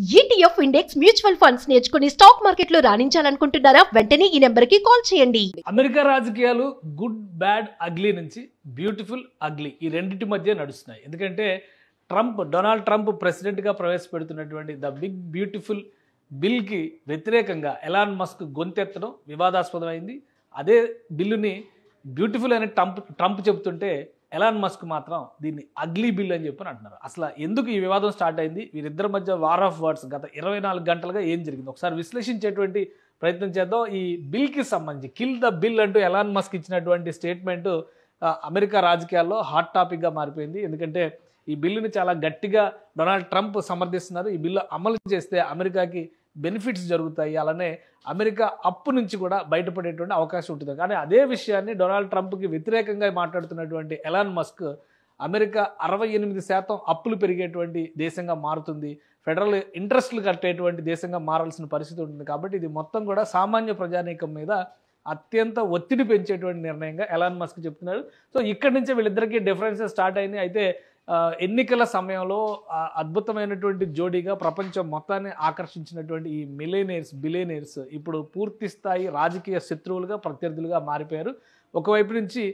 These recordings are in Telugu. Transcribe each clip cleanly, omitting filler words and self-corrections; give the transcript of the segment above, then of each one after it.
ETF ఇండెక్స్ మ్యూచువల్ ఫండ్స్ నేర్చుకుని స్టాక్ మార్కెట్లో రాణించాలనుకుంటున్నారా? వెంటనే ఈ నెంబర్కి కాల్ చేయండి. అమెరికా రాజకీయాలు గుడ్ బ్యాడ్ అగ్లీ నుంచి బ్యూటిఫుల్ అగ్లీ ఈ రెండింటి మధ్య నడుస్తున్నాయి. ఎందుకంటే డొనాల్డ్ ట్రంప్ ప్రెసిడెంట్గా ప్రవేశపెడుతున్నటువంటి ద బిగ్ బ్యూటిఫుల్ బిల్కి వ్యతిరేకంగా ఎలాన్ మస్క్ గొంతెత్తడం వివాదాస్పదమైంది. అదే బిల్లుని బ్యూటిఫుల్ అని ట్రంప్ చెబుతుంటే ఎలాన్ మస్క్ మాత్రం దీన్ని అగ్లీ బిల్ అని చెప్పని అంటున్నారు. అసలు ఎందుకు ఈ వివాదం స్టార్ట్ అయింది? వీరిద్దరి మధ్య వార్ ఆఫ్ వర్డ్స్ గత 24 గంటలుగా ఏం జరిగింది ఒకసారి విశ్లేషించేటువంటి ప్రయత్నం చేద్దాం. ఈ బిల్కి సంబంధించి కిల్ ద బిల్ అంటూ ఎలాన్ మస్క్ ఇచ్చినటువంటి స్టేట్మెంట్ అమెరికా రాజకీయాల్లో హాట్ టాపిక్గా మారిపోయింది. ఎందుకంటే ఈ బిల్లుని చాలా గట్టిగా డొనాల్డ్ ట్రంప్ సమర్థిస్తున్నారు. ఈ బిల్లు అమలు చేస్తే అమెరికాకి బెనిఫిట్స్ జరుగుతాయి, అలానే అమెరికా అప్పు నుంచి కూడా బయటపడేటువంటి అవకాశం ఉంటుంది. కానీ అదే విషయాన్ని డొనాల్డ్ ట్రంప్కి వ్యతిరేకంగా మాట్లాడుతున్నటువంటి ఎలాన్ మస్క్ అమెరికా 68% అప్పులు పెరిగేటువంటి దేశంగా మారుతుంది, ఫెడరల్ ఇంట్రెస్ట్లు కట్టేటువంటి దేశంగా మారాల్సిన పరిస్థితి ఉంటుంది. కాబట్టి ఇది మొత్తం కూడా సామాన్య ప్రజానీకం మీద అత్యంత ఒత్తిడి పెంచేటువంటి నిర్ణయంగా ఎలాన్ మస్క్ చెప్తున్నారు. సో ఇక్కడి నుంచే వీళ్ళిద్దరికీ డిఫరెన్సెస్ స్టార్ట్ అయినాయి. అయితే ఎన్నికల సమయంలో అద్భుతమైనటువంటి జోడీగా ప్రపంచం మొత్తాన్ని ఆకర్షించినటువంటి ఈ బిలియనీర్స్ ఇప్పుడు పూర్తి స్థాయి రాజకీయ శత్రువులుగా ప్రత్యర్థులుగా మారిపోయారు. ఒకవైపు నుంచి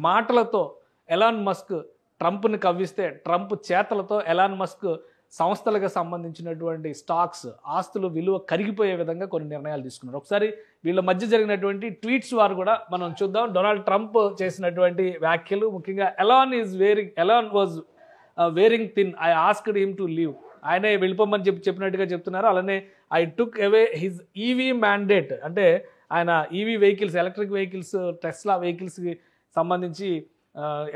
మాటలతో ఎలాన్ మస్క్ ట్రంప్ని కవ్విస్తే, ట్రంప్ చేతలతో ఎలాన్ మస్క్ సంస్థలకు సంబంధించినటువంటి స్టాక్స్ ఆస్తులు విలువ కరిగిపోయే విధంగా కొన్ని నిర్ణయాలు తీసుకున్నారు. ఒకసారి వీళ్ళ మధ్య జరిగినటువంటి ట్వీట్స్ వారు కూడా మనం చూద్దాం. డొనాల్డ్ ట్రంప్ చేసినటువంటి వ్యాఖ్యలు, ముఖ్యంగా Elon was wearing thin, I asked him to leave, ఆయనే వెళ్ళిపోమని చెప్పినట్టుగా చెప్తున్నారు. అలానే I took away his EV mandate, అంటే ఆయన EV vehicles, electric vehicles, Tesla వెహికల్స్కి సంబంధించి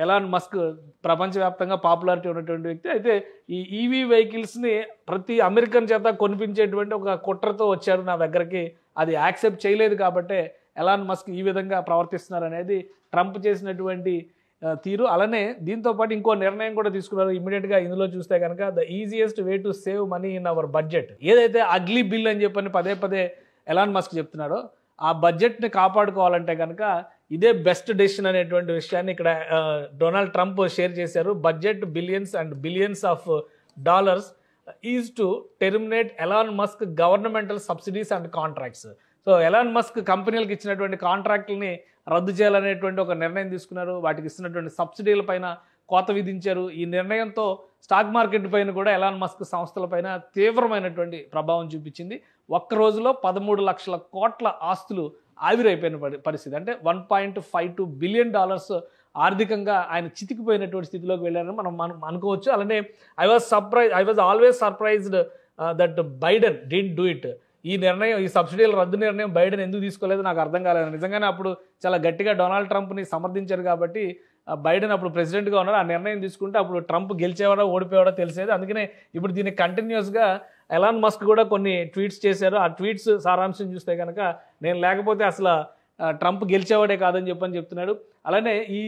ఎలాన్ మస్క్ ప్రపంచవ్యాప్తంగా పాపులారిటీ ఉన్నటువంటి వ్యక్తి. అయితే ఈ ఈవీ వెహికల్స్ని ప్రతి అమెరికన్ చేత కొనిపించేటువంటి ఒక కుట్రతో వచ్చారు నా దగ్గరికి, అది యాక్సెప్ట్ చేయలేదు కాబట్టే ఎలాన్ మస్క్ ఈ విధంగా ప్రవర్తిస్తున్నారు అనేది ట్రంప్ చేసినటువంటి తీరు. అలానే దీంతో పాటు ఇంకో నిర్ణయం కూడా తీసుకున్నారు ఇమీడియట్గా. ఇందులో చూస్తే కనుక the easiest way to save money in our budget, ఏదైతే అగ్లీ బిల్ అని చెప్పని పదే పదే ఎలాన్ మస్క్ చెప్తున్నాడో ఆ బడ్జెట్ని కాపాడుకోవాలంటే కనుక ఇదే బెస్ట్ డెసిషన్ అనేటువంటి విషయాన్ని ఇక్కడ డొనాల్డ్ ట్రంప్ షేర్ చేశారు. Budget billions and billions of dollars is to terminate Elon Musk governmental subsidies and contracts. So Elon Musk కంపెనీలకు ఇచ్చినటువంటి కాంట్రాక్ట్లని రద్దు చేయాలనేటువంటి ఒక నిర్ణయం తీసుకున్నారు. వాటికి ఇస్తున్నటువంటి సబ్సిడీల పైన కోత విధించారు. ఈ నిర్ణయంతో స్టాక్ మార్కెట్ పైన కూడా ఎలాన్ మస్క్ సంస్థలపైన తీవ్రమైనటువంటి ప్రభావం చూపించింది. ఒక్క రోజులో 13 లక్షల కోట్ల ఆస్తులు ఆవిరైపోయిన పరిస్థితి, అంటే $1.52 బిలియన్ ఆర్థికంగా ఆయన చితికిపోయినటువంటి స్థితిలోకి వెళ్ళారని మనం అనుకోవచ్చు. అలానే I was always surprised that Biden didn't do it. ఈ సబ్సిడీల రద్దు నిర్ణయం బైడెన్ ఎందుకు తీసుకోలేదు నాకు అర్థం కాలేదు. నిజంగానే అప్పుడు చాలా గట్టిగా డొనాల్డ్ ట్రంప్ని సమర్థించారు కాబట్టి బైడెన్ అప్పుడు ప్రెసిడెంట్గా ఉన్నారు. ఆ నిర్ణయం తీసుకుంటే అప్పుడు ట్రంప్ గెలిచేవాడో ఓడిపోయాడో తెలిసేది. అందుకనే ఇప్పుడు దీన్ని కంటిన్యూస్గా ఎలాన్ మస్క్ కూడా కొన్ని ట్వీట్స్ చేశారు. ఆ ట్వీట్స్ సారాంశం చూస్తే కనుక నేను లేకపోతే అసలు ట్రంప్ గెలిచేవాడే కాదని చెప్తున్నాడు. అలానే ఈ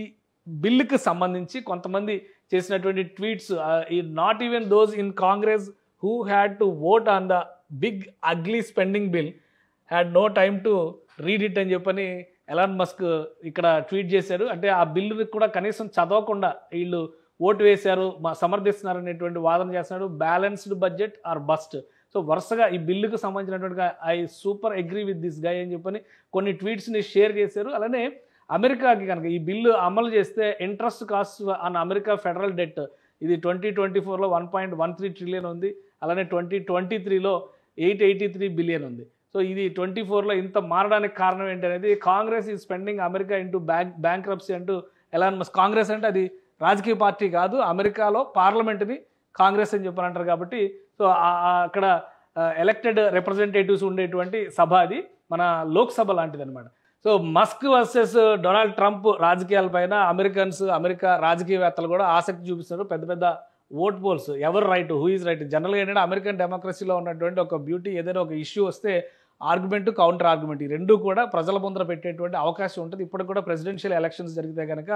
బిల్లుకి సంబంధించి కొంతమంది చేసినటువంటి ట్వీట్స్, ఈ not even those in Congress who had to vote on the big ugly spending bill had no time to read it అని చెప్పని ఎలాన్ మస్క్ ఇక్కడ ట్వీట్ చేశారు. అంటే ఆ బిల్లుని కూడా కనీసం చదవకుండా వీళ్ళు ఓటు వేశారు, సమర్థిస్తున్నారు అనేటువంటి వాదన చేస్తున్నాడు. Balanced budget or bust. So వరుసగా ఈ బిల్లుకు సంబంధించినటువంటి I super agree with this guy అని చెప్పని కొన్ని ట్వీట్స్ని షేర్ చేశారు. అలానే అమెరికాకి కనుక ఈ బిల్లు అమలు చేస్తే interest cost on America federal debt ఇది 2024లో 1.13 ట్రిలియన్ ఉంది. అలానే 2023లో 883 బిలియన్ ఉంది. సో ఇది 24లో ఇంత మారడానికి కారణం ఏంటనేది కాంగ్రెస్ ఈ స్పెండింగ్ అమెరికా ఇంటూ బ్యాంక్రప్సీ అంటూ ఎలాన్ మస్క్. కాంగ్రెస్ అంటే అది రాజకీయ పార్టీ కాదు, అమెరికాలో పార్లమెంట్ని కాంగ్రెస్ అని చెప్పని అంటారు. కాబట్టి సో అక్కడ ఎలక్టెడ్ రిప్రజెంటేటివ్స్ ఉండేటువంటి సభ, అది మన లోక్సభ లాంటిది అనమాట. So Musk versus Donald Trump రాజకీయాలపైన అమెరికా రాజకీయవేత్తలు కూడా ఆసక్తి చూపిస్తున్నారు. పెద్ద పెద్ద ఓట్ పోల్స్, ఎవరు రైట్, హూ ఈజ్ రైట్. జనరల్గా ఏంటంటే అమెరికన్ డెమోక్రసీలో ఉన్నటువంటి ఒక బ్యూటీ, ఏదైనా ఒక ఇష్యూ వస్తే ఆర్గ్యుమెంట్, కౌంటర్ ఆర్గ్యుమెంట్, ఈ రెండు కూడా ప్రజల ముందర పెట్టేటువంటి అవకాశం ఉంటుంది. ఇప్పుడు కూడా ప్రెసిడెన్షియల్ ఎలక్షన్స్ జరిగితే కనుక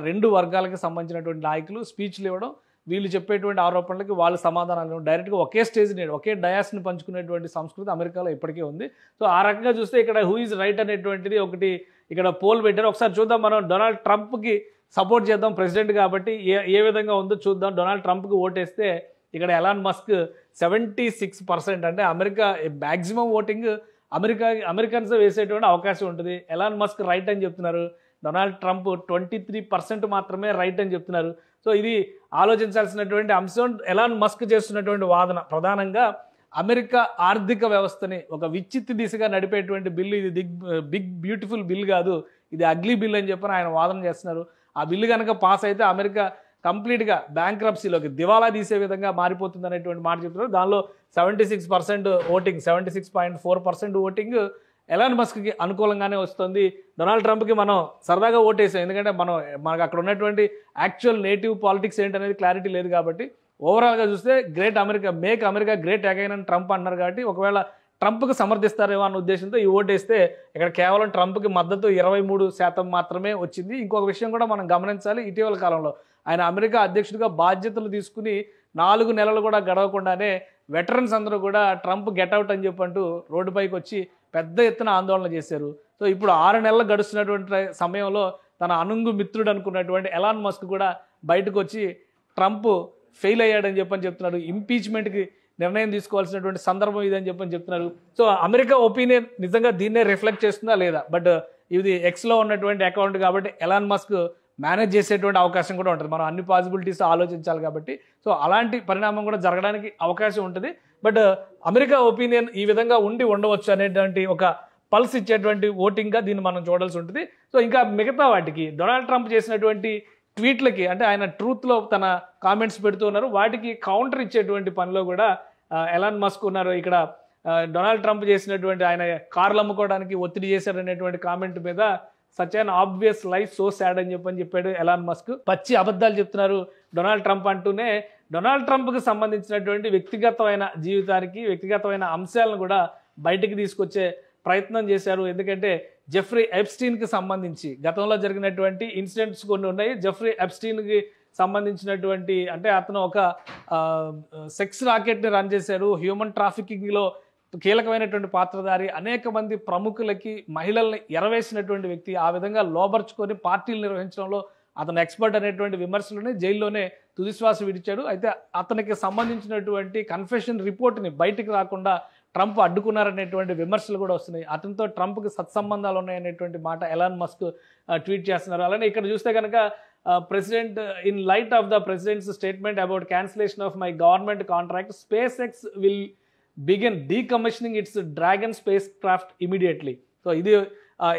రెండు వర్గాలకు సంబంధించినటువంటి నాయకులు స్పీచ్లు ఇవ్వడం, వీళ్ళు చెప్పేటువంటి ఆరోపణలకి వాళ్ళు సమాధానాలు డైరెక్ట్గా ఒకే స్టేజ్ ఒకే డయాస్ని పంచుకునేటువంటి సంస్కృతి అమెరికాలో ఇప్పటికే ఉంది. సో ఆ రకంగా చూస్తే ఇక్కడ హూ ఈజ్ రైట్ అనేటువంటిది ఒకటి ఇక్కడ పోల్ పెట్టారు. ఒకసారి చూద్దాం. మనం డొనాల్డ్ ట్రంప్కి సపోర్ట్ చేద్దాం, ప్రెసిడెంట్ కాబట్టి ఏ విధంగా ఉందో చూద్దాం. డొనాల్డ్ ట్రంప్కి ఓటేస్తే ఇక్కడ ఎలాన్ మస్క్ 76%. అంటే అమెరికా మ్యాక్సిమం ఓటింగ్ అమెరికన్స్ వేసేటువంటి అవకాశం ఉంటుంది. ఎలాన్ మస్క్ రైట్ అని చెప్తున్నారు, డొనాల్డ్ ట్రంప్ 23% మాత్రమే రైట్ అని చెప్తున్నారు. సో ఇది ఆలోచించాల్సినటువంటి అంశం. ఎలాన్ మస్క్ చేస్తున్నటువంటి వాదన ప్రధానంగా అమెరికా ఆర్థిక వ్యవస్థని ఒక విచ్చిత్తి దిశగా నడిపేటువంటి బిల్లు ఇది. బిగ్ బ్యూటిఫుల్ బిల్ కాదు, ఇది అగ్లీ బిల్ అని చెప్పని ఆయన వాదన చేస్తున్నారు. ఆ బిల్లు కనుక పాస్ అయితే అమెరికా కంప్లీట్గా బ్యాంక్రప్సీలోకి దివాలా తీసే విధంగా మారిపోతుంది అనేటువంటి మాట చెప్తున్నారు. దానిలో 76% ఓటింగ్, 76.4% ఓటింగ్ ఎలాన్ మస్క్కి అనుకూలంగానే వస్తుంది. డొనాల్డ్ ట్రంప్కి మనం సరదాగా ఓటేసాం, ఎందుకంటే మనకు అక్కడ ఉన్నటువంటి యాక్చువల్ నేటివ్ పాలిటిక్స్ ఏంటనేది క్లారిటీ లేదు కాబట్టి. ఓవరాల్గా చూస్తే great America, make America great again అని ట్రంప్ అన్నారు కాబట్టి ఒకవేళ ట్రంప్కి సమర్థిస్తారేమో అన్న ఉద్దేశంతో ఈ ఓటేస్తే ఇక్కడ కేవలం ట్రంప్కి మద్దతు 23% మాత్రమే వచ్చింది. ఇంకొక విషయం కూడా మనం గమనించాలి, ఇటీవల కాలంలో ఆయన అమెరికా అధ్యక్షుడిగా బాధ్యతలు తీసుకుని 4 నెలలు కూడా గడవకుండానే వెటరన్స్ అందరూ కూడా ట్రంప్ గెట్అవుట్ అని చెప్పంటూ రోడ్డుపైకి వచ్చి పెద్ద ఎత్తున ఆందోళన చేశారు. సో ఇప్పుడు 6 నెలలు గడుస్తున్నటువంటి సమయంలో తన అనుంగు మిత్రుడు అనుకున్నటువంటి ఎలాన్ మస్క్ కూడా బయటకు వచ్చి ట్రంప్ ఫెయిల్ అయ్యాడని చెప్తున్నారు. ఇంపీచ్మెంట్కి నిర్ణయం తీసుకోవాల్సినటువంటి సందర్భం ఇదని చెప్తున్నారు. సో అమెరికా ఒపీనియన్ నిజంగా దీన్నే రిఫ్లెక్ట్ చేస్తుందా లేదా, బట్ ఇది ఎక్స్లో ఉన్నటువంటి అకౌంట్ కాబట్టి ఎలాన్ మస్క్ మేనేజ్ చేసేటువంటి అవకాశం కూడా ఉంటుంది. మనం అన్ని పాసిబిలిటీస్ ఆలోచించాలి కాబట్టి. సో అలాంటి పరిణామం కూడా జరగడానికి అవకాశం ఉంటుంది. బట్ అమెరికా ఒపీనియన్ ఈ విధంగా ఉండవచ్చు అనేటువంటి ఒక పల్స్ ఇచ్చేటువంటి ఓటింగ్గా దీన్ని మనం చూడాల్సి ఉంటుంది. సో ఇంకా మిగతా వాటికి డొనాల్డ్ ట్రంప్ చేసినటువంటి ట్వీట్లకి, అంటే ఆయన ట్రూత్లో తన కామెంట్స్ పెడుతూ ఉన్నారు, వాటికి కౌంటర్ ఇచ్చేటువంటి పనిలో కూడా ఎలాన్ మస్క్ ఉన్నారు. ఇక్కడ డొనాల్డ్ ట్రంప్ చేసినటువంటి ఆయన కార్లు అమ్ముకోవడానికి ఒత్తిడి చేశారనేటువంటి కామెంట్ మీద such an obvious life so sad అని చెప్పాడు ఎలాన్ మస్క్. పచ్చి అబద్ధాలు చెప్తున్నారు డొనాల్డ్ ట్రంప్ అంటూనే డొనాల్డ్ ట్రంప్కి సంబంధించినటువంటి వ్యక్తిగతమైన జీవితానికి, వ్యక్తిగతమైన అంశాలను కూడా బయటికి తీసుకొచ్చే ప్రయత్నం చేశారు. ఎందుకంటే జెఫ్రీ ఎప్స్టీన్కి సంబంధించి గతంలో జరిగినటువంటి ఇన్సిడెంట్స్ కొన్ని ఉన్నాయి. జెఫ్రీ ఎప్స్టీన్కి సంబంధించినటువంటి, అంటే అతను ఒక సెక్స్ రాకెట్ని రన్ చేశారు, హ్యూమన్ ట్రాఫికింగ్లో కీలకమైనటువంటి పాత్రధారి, అనేక మంది ప్రముఖులకి మహిళల్ని ఎరవేసినటువంటి వ్యక్తి. ఆ విధంగా లోబర్చుకొని పార్టీలు నిర్వహించడంలో అతను ఎక్స్పర్ట్ అనేటువంటి విమర్శలని జైల్లోనే తుదిశ్వాస విడిచాడు. అయితే అతనికి సంబంధించినటువంటి కన్ఫెషన్ రిపోర్ట్ని బయటికి రాకుండా ట్రంప్ అడ్డుకున్నారనేటువంటి విమర్శలు కూడా వస్తున్నాయి. అతనితో ట్రంప్కి సత్సంబంధాలు ఉన్నాయనేటువంటి మాట ఎలాన్ మస్క్ ట్వీట్ చేస్తున్నారు. అలానే ఇక్కడ చూస్తే కనుక president, in light of the president's statement about cancellation of my government contract, SpaceX will begin decommissioning its Dragon spacecraft immediately. So ఇది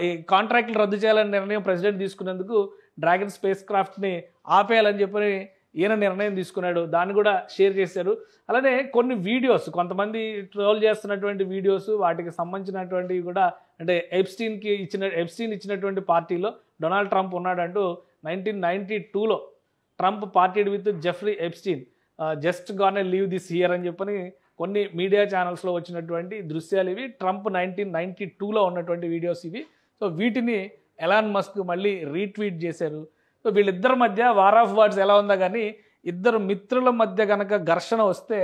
ఈ కాంట్రాక్ట్లు రద్దు చేయాలని నిర్ణయం ప్రెసిడెంట్ తీసుకున్నందుకు డ్రాగన్ స్పేస్ క్రాఫ్ట్ని ఆపేయాలని చెప్పని ఈయన నిర్ణయం తీసుకున్నాడు. దాన్ని కూడా షేర్ చేశారు. అలానే కొన్ని వీడియోస్, కొంతమంది ట్రోల్ చేస్తున్నటువంటి వీడియోస్, వాటికి సంబంధించినటువంటివి కూడా, అంటే ఎప్స్టీన్ ఇచ్చినటువంటి పార్టీలో డొనాల్డ్ ట్రంప్ ఉన్నాడంటూ 1992లో Trump partied with Jeffrey Epstein, just gone leave this year అని చెప్పని కొన్ని మీడియా ఛానల్స్లో వచ్చినటువంటి దృశ్యాలు ఇవి. ట్రంప్ 1992లో ఉన్నటువంటి వీడియోస్ ఇవి. సో వీటిని ఎలాన్ మస్క్ మళ్ళీ రీట్వీట్ చేశారు. సో వీళ్ళిద్దరి మధ్య వార్ ఆఫ్ వర్డ్స్ ఎలా ఉందా కానీ, ఇద్దరు మిత్రుల మధ్య కనుక ఘర్షణ వస్తే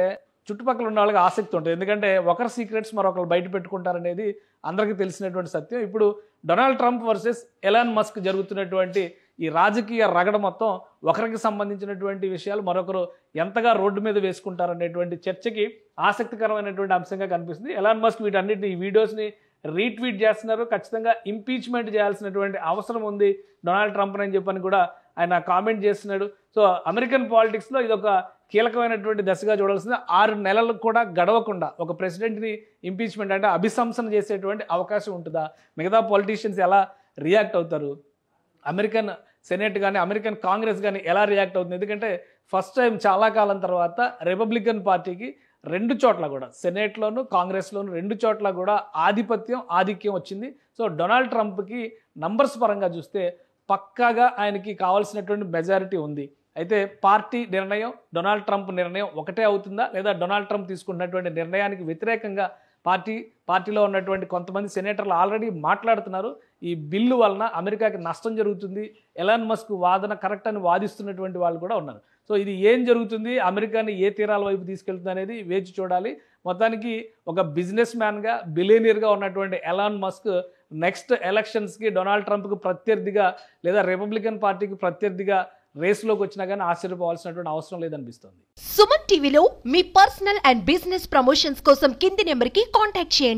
చుట్టుపక్కల ఉన్న వాళ్ళకి ఆసక్తి ఉంటుంది. ఎందుకంటే ఒకరి సీక్రెట్స్ మరొకరు బయట పెట్టుకుంటారనేది అందరికీ తెలిసినటువంటి సత్యం. ఇప్పుడు Donald Trump versus Elon Musk జరుగుతున్నటువంటి ఈ రాజకీయ రగడ మొత్తం ఒకరికి సంబంధించినటువంటి విషయాలు మరొకరు ఎంతగా రోడ్డు మీద వేసుకుంటారనేటువంటి చర్చకి ఆసక్తికరమైనటువంటి అంశంగా కనిపిస్తుంది. ఎలాన్ మస్క్ వీటన్నిటిని, ఈ వీడియోస్ని రీట్వీట్ చేస్తున్నారు. ఖచ్చితంగా ఇంపీచ్మెంట్ చేయాల్సినటువంటి అవసరం ఉంది డొనాల్డ్ ట్రంప్ అని చెప్పని కూడా ఆయన కామెంట్ చేస్తున్నాడు. సో అమెరికన్ పాలిటిక్స్లో ఇది ఒక కీలకమైనటువంటి దశగా చూడాల్సింది. 6 నెలలు కూడా గడవకుండా ఒక ప్రెసిడెంట్ని ఇంపీచ్మెంట్, అంటే అభిశంసన చేసేటువంటి అవకాశం ఉంటుందా? మిగతా పొలిటీషియన్స్ ఎలా రియాక్ట్ అవుతారు? అమెరికన్ సెనేట్ కానీ అమెరికన్ కాంగ్రెస్ కానీ ఎలా రియాక్ట్ అవుతుంది? ఎందుకంటే ఫస్ట్ టైం చాలా కాలం తర్వాత రిపబ్లికన్ పార్టీకి 2 చోట్ల కూడా, సెనేట్లోను కాంగ్రెస్లోను 2 చోట్ల కూడా ఆధిక్యం వచ్చింది. సో డొనాల్డ్ ట్రంప్కి నంబర్స్ పరంగా చూస్తే పక్కాగా ఆయనకి కావాల్సినటువంటి మెజారిటీ ఉంది. అయితే పార్టీ నిర్ణయం, డొనాల్డ్ ట్రంప్ నిర్ణయం ఒకటే అవుతుందా, లేదా డొనాల్డ్ ట్రంప్ తీసుకున్నటువంటి నిర్ణయానికి వ్యతిరేకంగా పార్టీలో ఉన్నటువంటి కొంతమంది సెనేటర్లు ఆల్రెడీ మాట్లాడుతున్నారు. ఈ బిల్లు వలన అమెరికాకి నష్టం జరుగుతుంది, ఎలాన్ మస్క్ వాదన కరెక్ట్ అని వాదిస్తున్నటువంటి వాళ్ళు కూడా ఉన్నారు. సో ఇది ఏం జరుగుతుంది, అమెరికాని ఏ తీరాల వైపు తీసుకెళ్తుంది అనేది వేచి చూడాలి. మొత్తానికి ఒక బిజినెస్ మ్యాన్గా, బిలియనీర్గా ఉన్నటువంటి ఎలాన్ మస్క్ నెక్స్ట్ ఎలక్షన్స్కి డొనాల్డ్ ట్రంప్కి ప్రత్యర్థిగా లేదా రిపబ్లికన్ పార్టీకి ప్రత్యర్థిగా రేసులోకి వచ్చినా కానీ ఆశ్చర్యపోవాల్సినటువంటి అవసరం లేదనిపిస్తుంది. సుమన్ టీవీలో మీ పర్సనల్ అండ్ బిజినెస్ ప్రమోషన్స్ కోసం కింది నెంబర్కి కాంటాక్ట్ చేయండి.